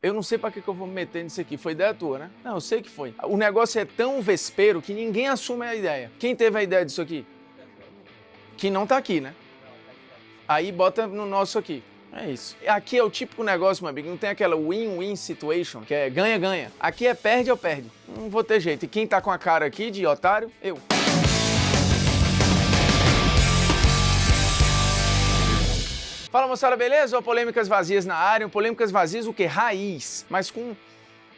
eu não sei pra que eu vou me meter nisso aqui. Foi ideia tua, né? Não, eu sei que foi. O negócio é tão vespeiro que ninguém assume a ideia. Quem teve a ideia disso aqui? Que não tá aqui, né? Aí bota no nosso aqui. É isso. Aqui é o típico negócio, meu amigo, não tem aquela win-win situation, que é ganha-ganha. Aqui é perde ou perde. Não vou ter jeito. E quem tá com a cara aqui de otário? Eu. Fala, moçada, beleza? Polêmicas vazias na área. Polêmicas vazias o quê? Raiz, mas com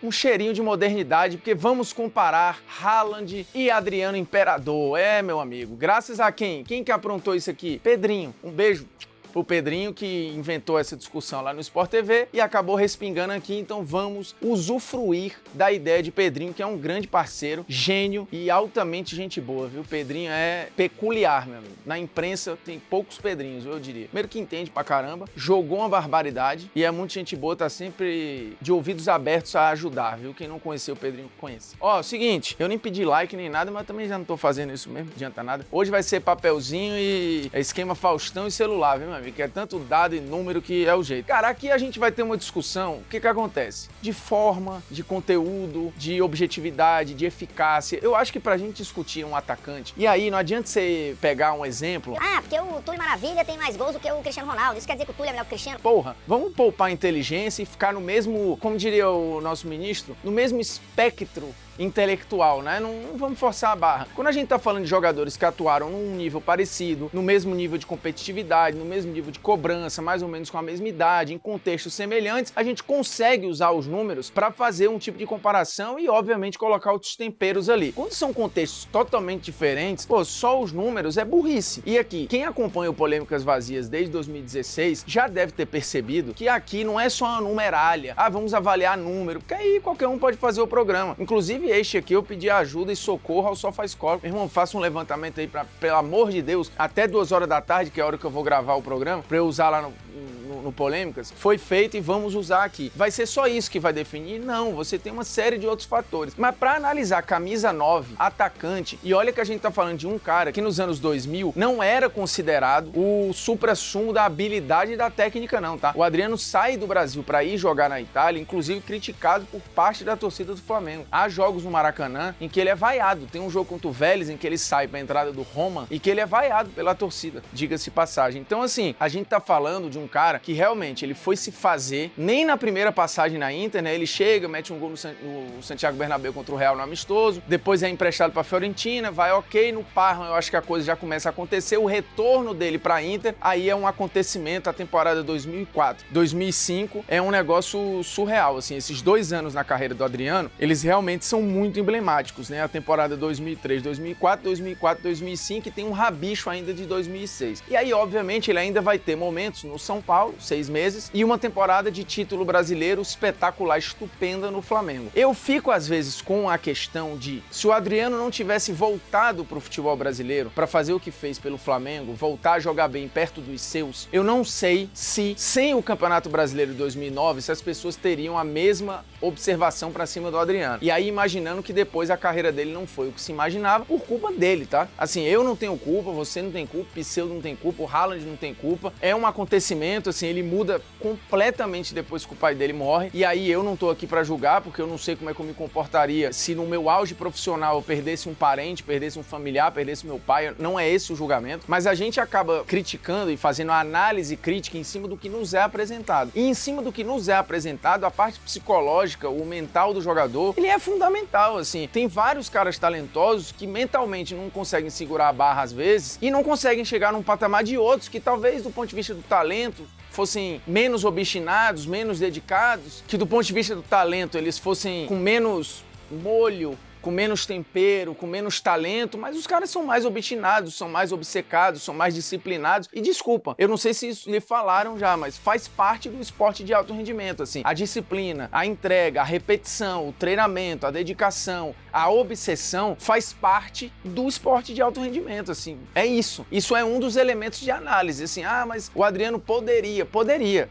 um cheirinho de modernidade, porque vamos comparar Haaland e Adriano Imperador. É, meu amigo, graças a quem? Quem que aprontou isso aqui? Pedrinho. Um beijo pro Pedrinho, que inventou essa discussão lá no Sport TV e acabou respingando aqui, então vamos usufruir da ideia de Pedrinho, que é um grande parceiro, gênio e altamente gente boa, viu? Pedrinho é peculiar, meu amigo. Na imprensa tem poucos Pedrinhos, eu diria. Primeiro que entende pra caramba, jogou uma barbaridade e é muito gente boa, tá sempre de ouvidos abertos a ajudar, viu? Quem não conheceu o Pedrinho, conhece. Ó, seguinte, eu nem pedi like nem nada, mas também já não tô fazendo isso mesmo, não adianta nada. Hoje vai ser papelzinho e esquema Faustão e celular, viu, meu amigo? Que é tanto dado e número que é o jeito. Cara, aqui a gente vai ter uma discussão, o que que acontece? De forma, de conteúdo, de objetividade, de eficácia. Eu acho que pra gente discutir um atacante, e aí não adianta você pegar um exemplo... Ah, porque o Túlio Maravilha tem mais gols do que o Cristiano Ronaldo, isso quer dizer que o Túlio é melhor que o Cristiano? Porra, vamos poupar a inteligência e ficar no mesmo, como diria o nosso ministro, no mesmo espectro intelectual, né? Não vamos forçar a barra. Quando a gente tá falando de jogadores que atuaram num nível parecido, no mesmo nível de competitividade, no mesmo nível de cobrança, mais ou menos com a mesma idade, em contextos semelhantes, a gente consegue usar os números para fazer um tipo de comparação e, obviamente, colocar outros temperos ali. Quando são contextos totalmente diferentes, pô, só os números é burrice. E aqui, quem acompanha o Polêmicas Vazias desde 2016 já deve ter percebido que aqui não é só uma numeralha. Ah, vamos avaliar número, porque aí qualquer um pode fazer o programa. Inclusive, este aqui eu pedi ajuda e socorro ao SofaScore. Meu irmão, faça um levantamento aí, pelo amor de Deus, até 2 horas da tarde, que é a hora que eu vou gravar o programa, pra eu usar lá no Polêmicas, foi feito e vamos usar aqui. Vai ser só isso que vai definir? Não, você tem uma série de outros fatores. Mas para analisar camisa 9, atacante, e olha que a gente tá falando de um cara que nos anos 2000 não era considerado o suprassumo da habilidade e da técnica não, tá? O Adriano sai do Brasil para ir jogar na Itália, inclusive criticado por parte da torcida do Flamengo. Há jogos no Maracanã em que ele é vaiado. Tem um jogo contra o Vélez em que ele sai para a entrada do Roma e que ele é vaiado pela torcida, diga-se passagem. Então assim, a gente tá falando de um cara que realmente ele foi se fazer, nem na primeira passagem na Inter, né? Ele chega, mete um gol no Santiago Bernabéu contra o Real no amistoso, depois é emprestado para a Fiorentina, vai ok, no Parma eu acho que a coisa já começa a acontecer, o retorno dele para a Inter, aí é um acontecimento, a temporada 2004, 2005 é um negócio surreal, assim, esses 2 anos na carreira do Adriano, eles realmente são muito emblemáticos, né? A temporada 2003, 2004, 2004, 2005 e tem um rabicho ainda de 2006. E aí, obviamente, ele ainda vai ter momentos no São Paulo, 6 meses, e uma temporada de título brasileiro espetacular, estupenda no Flamengo. Eu fico, às vezes, com a questão de, se o Adriano não tivesse voltado pro futebol brasileiro para fazer o que fez pelo Flamengo, voltar a jogar bem perto dos seus, eu não sei se, sem o Campeonato Brasileiro de 2009, se as pessoas teriam a mesma observação para cima do Adriano. E aí, imaginando que depois a carreira dele não foi o que se imaginava, por culpa dele, tá? Assim, eu não tenho culpa, você não tem culpa, Pseudo não tem culpa, o Haaland não tem culpa. É um acontecimento, assim, ele muda completamente depois que o pai dele morre, e aí eu não tô aqui pra julgar, porque eu não sei como é que eu me comportaria se no meu auge profissional eu perdesse um parente, perdesse um familiar, perdesse meu pai, não é esse o julgamento, mas a gente acaba criticando e fazendo a análise crítica em cima do que nos é apresentado. E em cima do que nos é apresentado, a parte psicológica, o mental do jogador, ele é fundamental, assim. Tem vários caras talentosos que mentalmente não conseguem segurar a barra às vezes e não conseguem chegar num patamar de outros que talvez do ponto de vista do talento fossem menos obstinados, menos dedicados, que do ponto de vista do talento eles fossem com menos molho, com menos tempero, com menos talento, mas os caras são mais obstinados, são mais obcecados, são mais disciplinados. E desculpa, eu não sei se isso lhe falaram já, mas faz parte do esporte de alto rendimento, assim. A disciplina, a entrega, a repetição, o treinamento, a dedicação, a obsessão faz parte do esporte de alto rendimento, assim. É isso. Isso é um dos elementos de análise, assim. Ah, mas o Adriano poderia.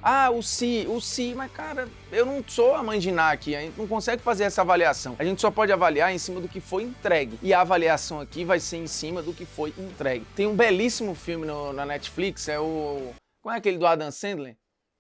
Ah, o si, mas cara, eu não sou a mãe de Ná aqui, a gente não consegue fazer essa avaliação. A gente só pode avaliar em cima do que foi entregue. E a avaliação aqui vai ser em cima do que foi entregue. Tem um belíssimo filme na Netflix, é o... Qual é aquele do Adam Sandler?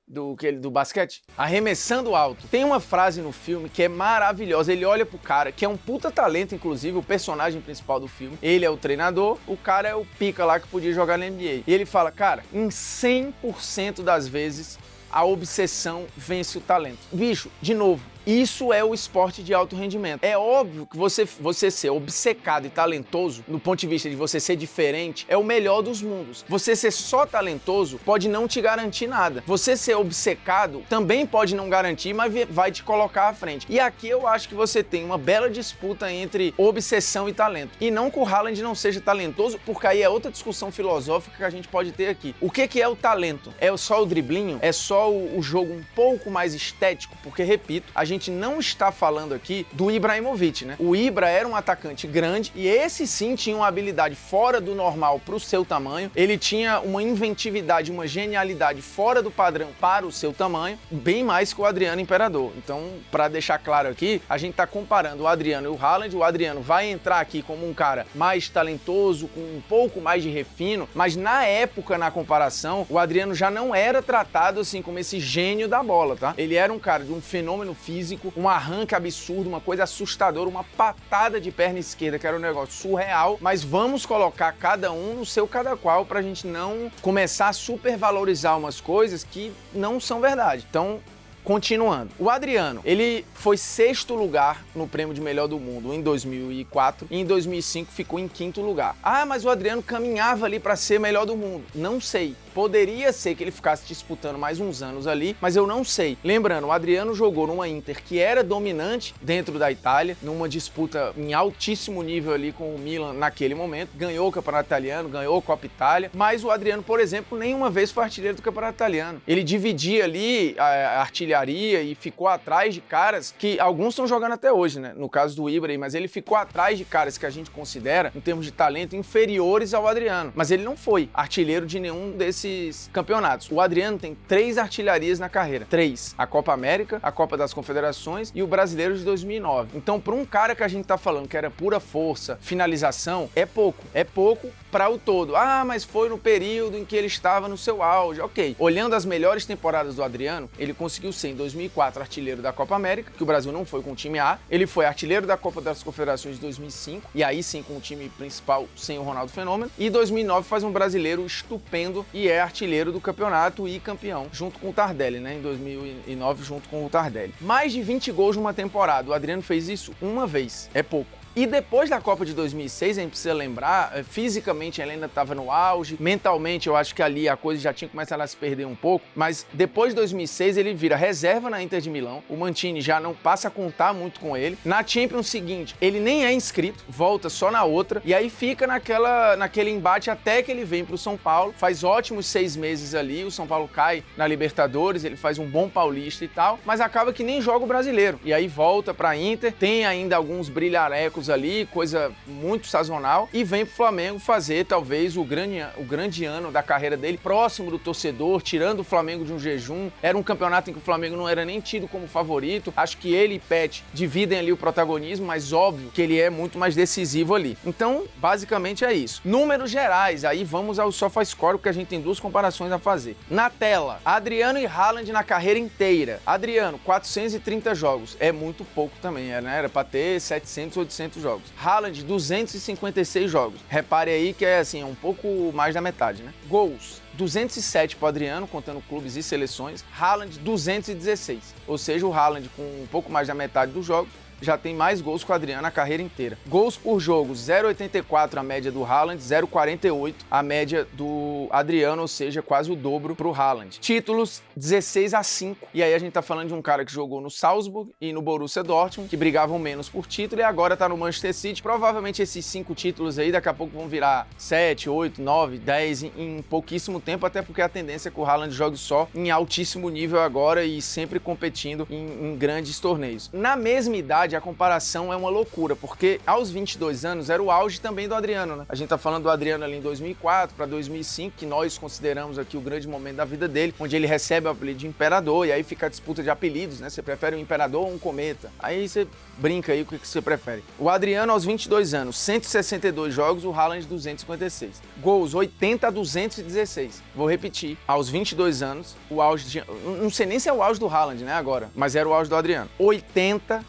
do basquete? Arremessando alto. Tem uma frase no filme que é maravilhosa. Ele olha pro cara, que é um puta talento, inclusive, o personagem principal do filme. Ele é o treinador, o cara é o pica lá que podia jogar na NBA. E ele fala, cara, em 100% das vezes, a obsessão vence o talento. Bicho, de novo, isso é o esporte de alto rendimento. É óbvio que você ser obcecado e talentoso, no ponto de vista de você ser diferente, é o melhor dos mundos. Você ser só talentoso pode não te garantir nada. Você ser obcecado também pode não garantir, mas vai te colocar à frente. E aqui eu acho que você tem uma bela disputa entre obsessão e talento. E não que o Haaland não seja talentoso, porque aí é outra discussão filosófica que a gente pode ter aqui. O que é o talento? É só o driblinho? É só o jogo um pouco mais estético? Porque, repito, a gente não está falando aqui do Ibrahimovic, né? O Ibra era um atacante grande e esse sim tinha uma habilidade fora do normal para o seu tamanho. Ele tinha uma inventividade, uma genialidade fora do padrão para o seu tamanho, bem mais que o Adriano Imperador. Então, para deixar claro aqui, a gente está comparando o Adriano e o Haaland. O Adriano vai entrar aqui como um cara mais talentoso, com um pouco mais de refino, mas na época, na comparação, o Adriano já não era tratado assim como esse gênio da bola, tá? Ele era um cara de um fenômeno físico, um arranque absurdo, uma coisa assustadora, uma patada de perna esquerda, que era um negócio surreal, mas vamos colocar cada um no seu cada qual pra gente não começar a supervalorizar umas coisas que não são verdade. Então, continuando. O Adriano, ele foi 6º lugar no prêmio de melhor do mundo em 2004 e em 2005 ficou em 5º lugar. Ah, mas o Adriano caminhava ali para ser melhor do mundo. Não sei. Poderia ser que ele ficasse disputando mais uns anos ali, mas eu não sei. Lembrando, o Adriano jogou numa Inter que era dominante dentro da Itália, numa disputa em altíssimo nível ali com o Milan naquele momento, ganhou o Campeonato Italiano, ganhou a Copa Itália, mas o Adriano, por exemplo, nenhuma vez foi artilheiro do Campeonato Italiano. Ele dividia ali a artilharia e ficou atrás de caras que alguns estão jogando até hoje, né? No caso do Ibra, mas ele ficou atrás de caras que a gente considera, em termos de talento, inferiores ao Adriano. Mas ele não foi artilheiro de nenhum desses campeonatos. O Adriano tem 3 artilharias na carreira. 3. A Copa América, a Copa das Confederações e o Brasileiro de 2009. Então, para um cara que a gente tá falando que era pura força, finalização, é pouco. É pouco para o todo. Ah, mas foi no período em que ele estava no seu auge. Ok. Olhando as melhores temporadas do Adriano, ele conseguiu ser, em 2004, artilheiro da Copa América, que o Brasil não foi com o time A. Ele foi artilheiro da Copa das Confederações de 2005, e aí sim com o time principal sem o Ronaldo Fenômeno. E 2009 faz um brasileiro estupendo e é artilheiro do campeonato e campeão, junto com o Tardelli, né? Em 2009, junto com o Tardelli. Mais de 20 gols numa temporada. O Adriano fez isso uma vez. É pouco. E depois da Copa de 2006, a gente precisa lembrar, fisicamente ele ainda estava no auge, mentalmente eu acho que ali a coisa já tinha começado a se perder um pouco, mas depois de 2006 ele vira reserva na Inter de Milão, o Mancini já não passa a contar muito com ele. Na Champions seguinte, ele nem é inscrito, volta só na outra, e aí fica naquele embate até que ele vem pro São Paulo, faz ótimos 6 meses ali, o São Paulo cai na Libertadores, ele faz um bom paulista e tal, mas acaba que nem joga o brasileiro, e aí volta pra Inter, tem ainda alguns brilharecos ali, coisa muito sazonal, e vem pro Flamengo fazer talvez o grande ano da carreira dele, próximo do torcedor, tirando o Flamengo de um jejum. Era um campeonato em que o Flamengo não era nem tido como favorito. Acho que ele e Pet dividem ali o protagonismo, mas óbvio que ele é muito mais decisivo ali. Então, basicamente é isso. Números gerais, aí vamos ao SofaScore, porque a gente tem 2 comparações a fazer. Na tela, Adriano e Haaland na carreira inteira. Adriano, 430 jogos. É muito pouco também, né? Era pra ter 700, 800 jogos. Haaland, 256 jogos. Repare aí que é assim, um pouco mais da metade, né? Gols. 207 para o Adriano, contando clubes e seleções. Haaland, 216. Ou seja, o Haaland, com um pouco mais da metade dos jogos, já tem mais gols que o Adriano a carreira inteira. Gols por jogo, 0,84 a média do Haaland, 0,48 a média do Adriano, ou seja, quase o dobro pro Haaland. Títulos, 16-5. E aí a gente tá falando de um cara que jogou no Salzburg e no Borussia Dortmund, que brigavam menos por título, e agora tá no Manchester City. Provavelmente esses 5 títulos aí daqui a pouco vão virar 7, 8, 9, 10 em pouquíssimo tempo, até porque a tendência é que o Haaland jogue só em altíssimo nível agora e sempre competindo em grandes torneios. Na mesma idade, verdade, a comparação é uma loucura, porque aos 22 anos era o auge também do Adriano, né? A gente tá falando do Adriano ali em 2004 para 2005, que nós consideramos aqui o grande momento da vida dele, onde ele recebe o apelido de Imperador, e aí fica a disputa de apelidos, né? Você prefere um Imperador ou um Cometa? Aí você brinca aí com o que você prefere. O Adriano aos 22 anos, 162 jogos, o Haaland 256. Gols, 80 a 216. Vou repetir, aos 22 anos, o auge, não sei nem se é o auge do Haaland, né, agora, mas era o auge do Adriano. 80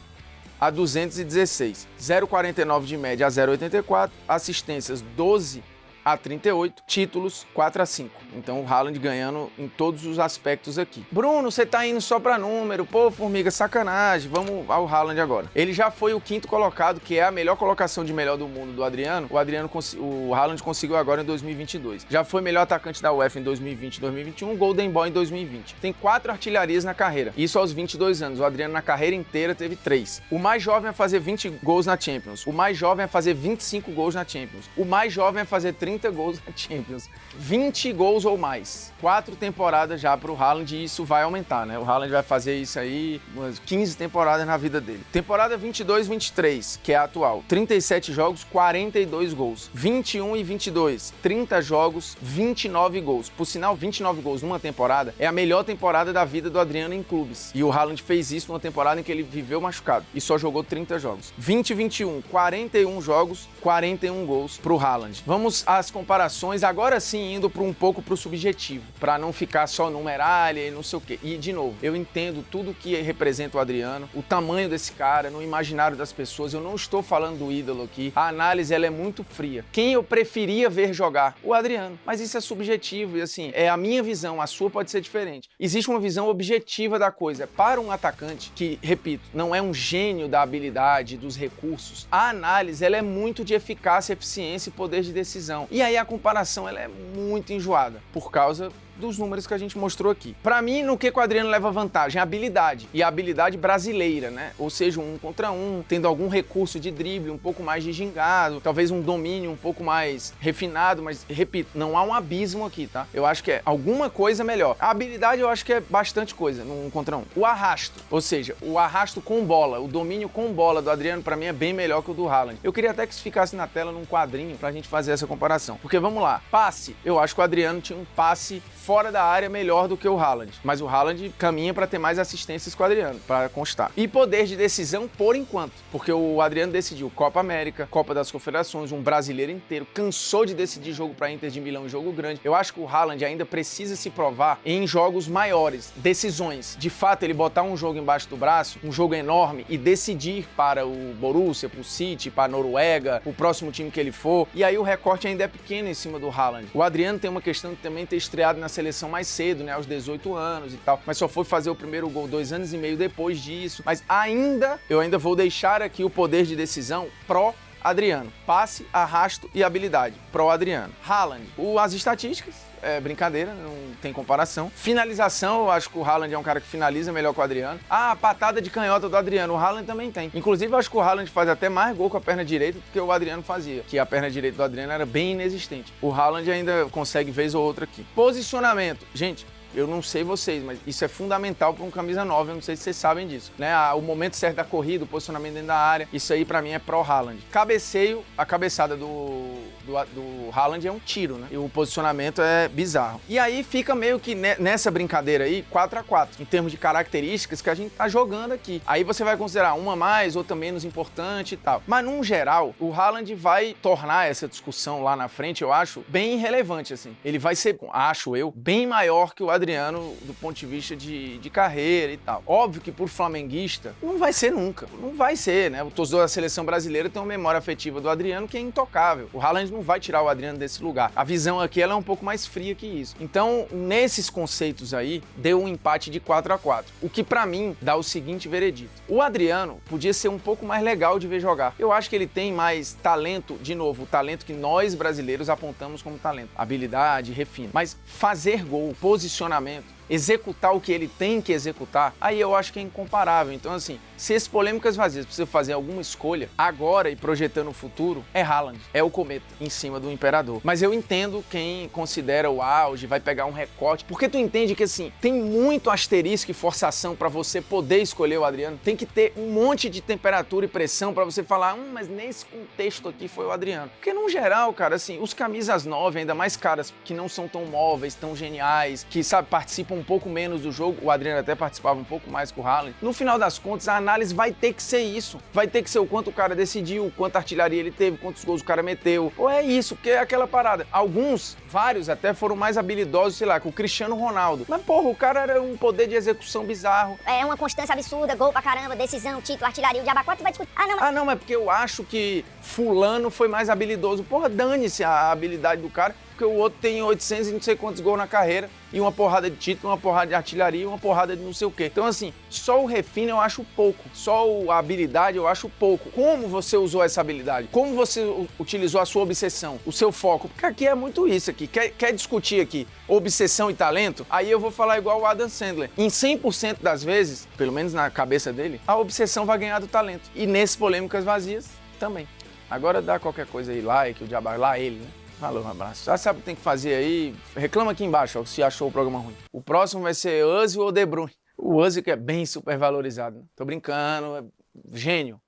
a 216. 0,49 de média a 0,84. Assistências 12 a 38, títulos 4 a 5. Então o Haaland ganhando em todos os aspectos aqui. Bruno, você tá indo só pra número. Pô, Formiga, sacanagem. Vamos ao Haaland agora. Ele já foi o 5º colocado, que é a melhor colocação de melhor do mundo do Adriano. O Haaland conseguiu agora em 2022. Já foi melhor atacante da UEFA em 2020 e 2021, Golden Boy em 2020. Tem 4 artilharias na carreira. Isso aos 22 anos. O Adriano na carreira inteira teve 3. O mais jovem a fazer 20 gols na Champions. O mais jovem a fazer 25 gols na Champions. O mais jovem a fazer 30 gols na Champions. 20 gols ou mais. 4 temporadas já pro Haaland e isso vai aumentar, né? O Haaland vai fazer isso aí umas 15 temporadas na vida dele. Temporada 22-23, que é a atual. 37 jogos, 42 gols. 21 e 22, 30 jogos, 29 gols. Por sinal, 29 gols numa temporada é a melhor temporada da vida do Adriano em clubes. E o Haaland fez isso numa temporada em que ele viveu machucado e só jogou 30 jogos. 20 e 21, 41 jogos, 41 gols pro Haaland. Vamos às comparações, agora sim indo um pouco pro subjetivo, para não ficar só numerália e não sei o quê. E, de novo, eu entendo tudo que representa o Adriano, o tamanho desse cara, no imaginário das pessoas. Eu não estou falando do ídolo aqui. A análise, ela é muito fria. Quem eu preferia ver jogar? O Adriano. Mas isso é subjetivo e, assim, é a minha visão. A sua pode ser diferente. Existe uma visão objetiva da coisa. Para um atacante que, repito, não é um gênio da habilidade, dos recursos, a análise, ela é muito de eficácia, eficiência e poder de decisão. E aí a comparação, ela é muito enjoada, por causa dos números que a gente mostrou aqui. Pra mim, no que o Adriano leva vantagem? A habilidade. E a habilidade brasileira, né? Ou seja, um contra um, tendo algum recurso de drible, um pouco mais de gingado, talvez um domínio um pouco mais refinado, mas, repito, não há um abismo aqui, tá? Eu acho que é alguma coisa melhor. A habilidade eu acho que é bastante coisa num contra um. O arrasto, ou seja, o arrasto com bola, o domínio com bola do Adriano, pra mim, é bem melhor que o do Haaland. Eu queria até que isso ficasse na tela num quadrinho pra gente fazer essa comparação. Porque, vamos lá, passe. Eu acho que o Adriano tinha um passe fora da área melhor do que o Haaland. Mas o Haaland caminha para ter mais assistências que o Adriano, para constar. E poder de decisão por enquanto, porque o Adriano decidiu Copa América, Copa das Confederações, um brasileiro inteiro, cansou de decidir jogo para Inter de Milão e jogo grande. Eu acho que o Haaland ainda precisa se provar em jogos maiores, decisões. De fato, ele botar um jogo embaixo do braço, um jogo enorme e decidir para o Borussia, para o City, para a Noruega, o próximo time que ele for. E aí o recorte ainda é pequeno em cima do Haaland. O Adriano tem uma questão de também ter estreado na seleção mais cedo, né, aos 18 anos e tal, mas só foi fazer o primeiro gol 2 anos e meio depois disso. Mas eu ainda vou deixar aqui o poder de decisão pró Adriano. Passe, arrasto e habilidade. Pró Adriano. Haaland. As estatísticas, é brincadeira, não tem comparação. Finalização, eu acho que o Haaland é um cara que finaliza melhor que o Adriano. A patada de canhota do Adriano, o Haaland também tem. Inclusive, eu acho que o Haaland faz até mais gol com a perna direita do que o Adriano fazia, que a perna direita do Adriano era bem inexistente. O Haaland ainda consegue vez ou outra aqui. Posicionamento. Gente, eu não sei vocês, mas isso é fundamental para um camisa 9, eu não sei se vocês sabem disso, né? O momento certo da corrida, o posicionamento dentro da área, isso aí pra mim é pró-Haaland. Cabeceio, a cabeçada do Haaland é um tiro, né? E o posicionamento é bizarro. E aí fica meio que nessa brincadeira aí, 4x4, em termos de características que a gente tá jogando aqui. Aí você vai considerar uma mais, outra menos importante e tal. Mas, num geral, o Haaland vai tornar essa discussão lá na frente, eu acho, bem irrelevante, assim. Ele vai ser, acho eu, bem maior que o Adriano do ponto de vista de carreira e tal. Óbvio que por flamenguista não vai ser nunca. Não vai ser, né? O torcedor da seleção brasileira tem uma memória afetiva do Adriano que é intocável. O Haaland não vai tirar o Adriano desse lugar. A visão aqui ela é um pouco mais fria que isso. Então, nesses conceitos aí, deu um empate de 4x4. O que pra mim dá o seguinte veredito. O Adriano podia ser um pouco mais legal de ver jogar. Eu acho que ele tem mais talento, de novo, o talento que nós brasileiros apontamos como talento. Habilidade, refino. Mas fazer gol, posicionamento, executar o que ele tem que executar, aí eu acho que é incomparável. Então, assim, se esse polêmicas vazias precisa fazer alguma escolha agora e projetando o futuro, é Haaland, é o cometa em cima do imperador. Mas eu entendo quem considera o auge, vai pegar um recorte, porque tu entende que, assim, tem muito asterisco e forçação para você poder escolher o Adriano, tem que ter um monte de temperatura e pressão para você falar, mas nesse contexto aqui foi o Adriano. Porque, no geral, cara, assim, os camisas 9, ainda mais caras, que não são tão móveis, tão geniais, que, sabe, participam um pouco menos do jogo, o Adriano até participava um pouco mais que o Haaland, no final das contas, a análise vai ter que ser isso. Vai ter que ser o quanto o cara decidiu, quanta artilharia ele teve, quantos gols o cara meteu. Ou é isso, porque é aquela parada. Alguns, vários até, foram mais habilidosos, sei lá, que o Cristiano Ronaldo. Mas, porra, o cara era um poder de execução bizarro. É uma constância absurda, gol pra caramba, decisão, título, artilharia, o diabo 4 vai discutir. Não, mas porque eu acho que fulano foi mais habilidoso. Porra, dane-se a habilidade do cara, porque o outro tem 800 e não sei quantos gols na carreira, e uma porrada de título, uma porrada de artilharia, e uma porrada de não sei o quê. Então, assim, só o refino eu acho pouco, só a habilidade eu acho pouco. Como você usou essa habilidade? Como você utilizou a sua obsessão, o seu foco? Porque aqui é muito isso aqui. Quer discutir aqui obsessão e talento? Aí eu vou falar igual o Adam Sandler. Em 100% das vezes, pelo menos na cabeça dele, a obsessão vai ganhar do talento. E nesses polêmicas vazias, também. Agora dá qualquer coisa aí, like, o diabo, lá ele, né? Falou, um abraço. Já sabe o que tem que fazer aí. Reclama aqui embaixo, ó, se achou o programa ruim. O próximo vai ser Özil ou De Bruyne. O Özil que é bem supervalorizado. Né? Tô brincando, é gênio.